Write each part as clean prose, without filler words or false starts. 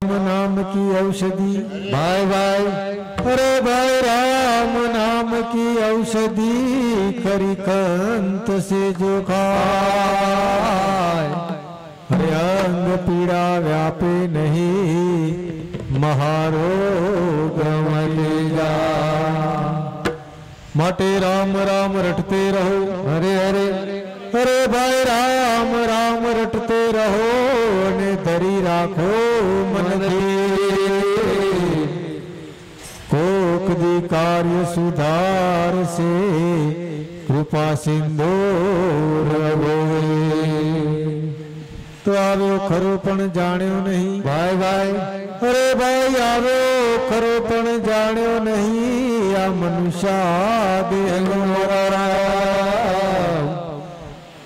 नाम की औषधि भाई भाई, अरे भाई राम नाम की औषधि खरी कंत से जो खाए, हरे अंग पीड़ा व्यापे नहीं, महारोग मले जा। माटे राम राम रटते रहो, हरे हरे अरे भाई राम राम रटते रहो ने धरी राखो मन कोक दी कार्य सुधार से कृपा सिंधु तो आव्यो खरो पण जाण्यो नहीं भाई भाई, अरे भाई आव्यो खरो पण जाण्यो नहीं, आ मनुष्य देह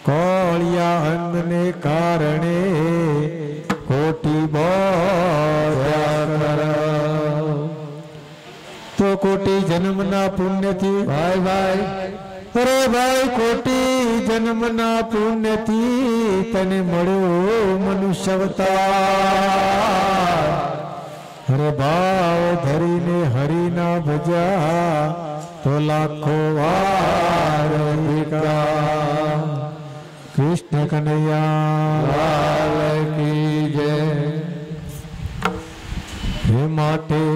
कोलिया हंद ने कारणे कोटि तो कोटि जन्म ना पुण्य थी भाई भाई, अरे भाई कोटि जन्म ना पुण्य थी तने मळ्यो मनुष्य अवतार। हरे भाव धरी ने हरि ना भजा तो लाखों वार बिका। कृष्ण कन्हैया लाल की जय। हे माटे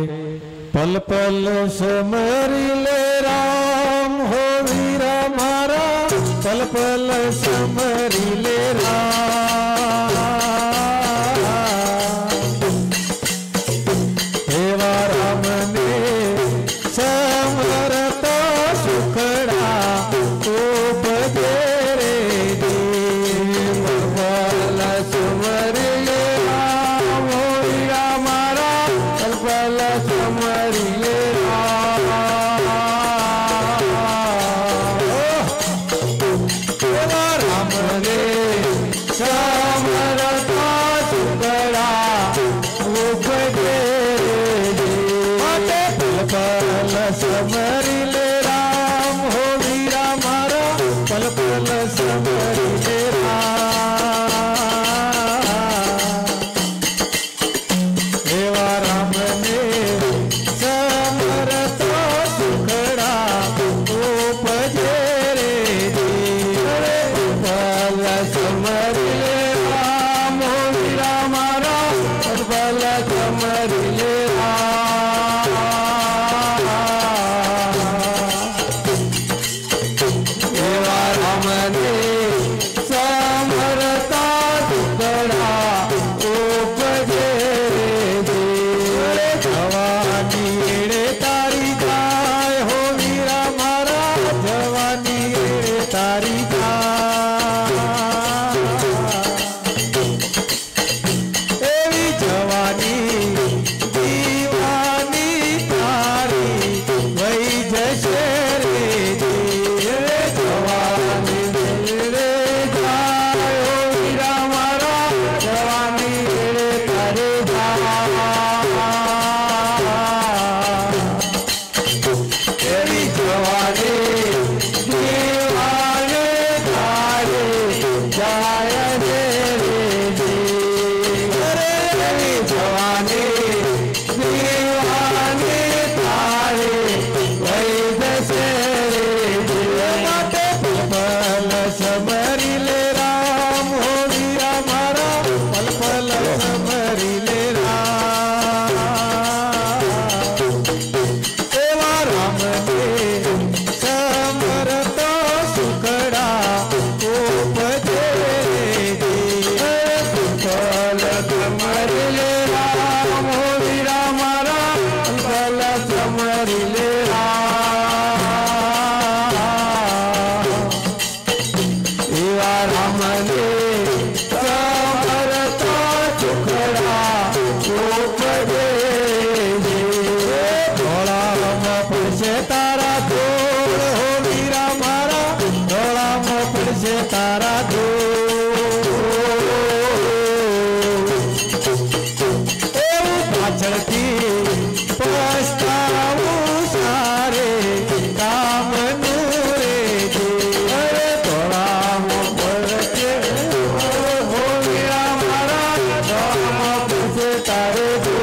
पल पल समरी ले राम हो वीरा मारा, पल पल समरी ले राम। हेवा राम ने समरता सुखड़ा तो बजे समरी ले राम हो वीरा मारा, पल पल समरी ले राम। देवा राम ने समरता सुखड़ा उपजे रे पल समरी ले राम हो वीरा मारा, पल पल समरी ले तारे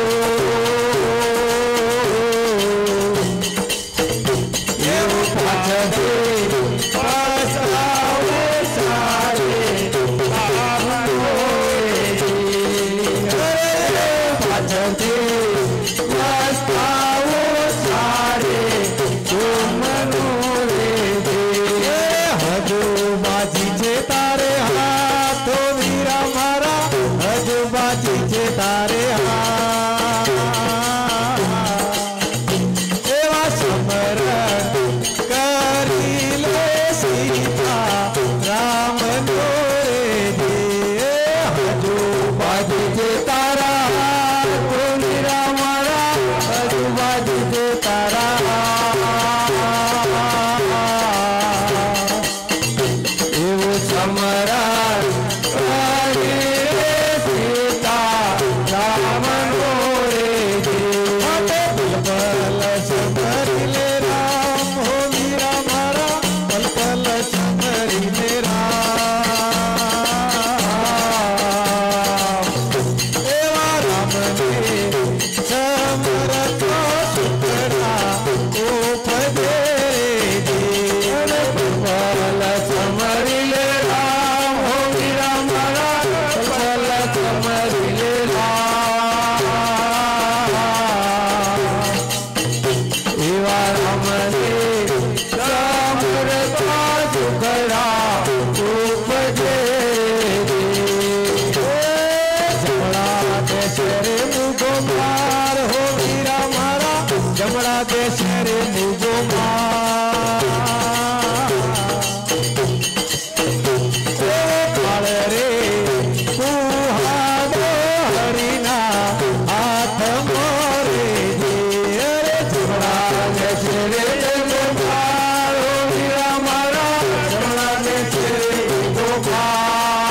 समरतो सुखड़ा उपजे पल समरिले राम हो मीरा मारा पल समरिले राम एवा राम ने समरतो सुखड़ा उपजे शरे मुझो मार हो मीरा मारा जमड़ा दे शरे मुझो मार काल रे कुहाड़ो हरिना हाथ मोरे अरे जमड़ा दे शरे मुझो मार हो मीरा मारा जमड़ा दे शरे मुझो मार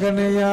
कन्हैया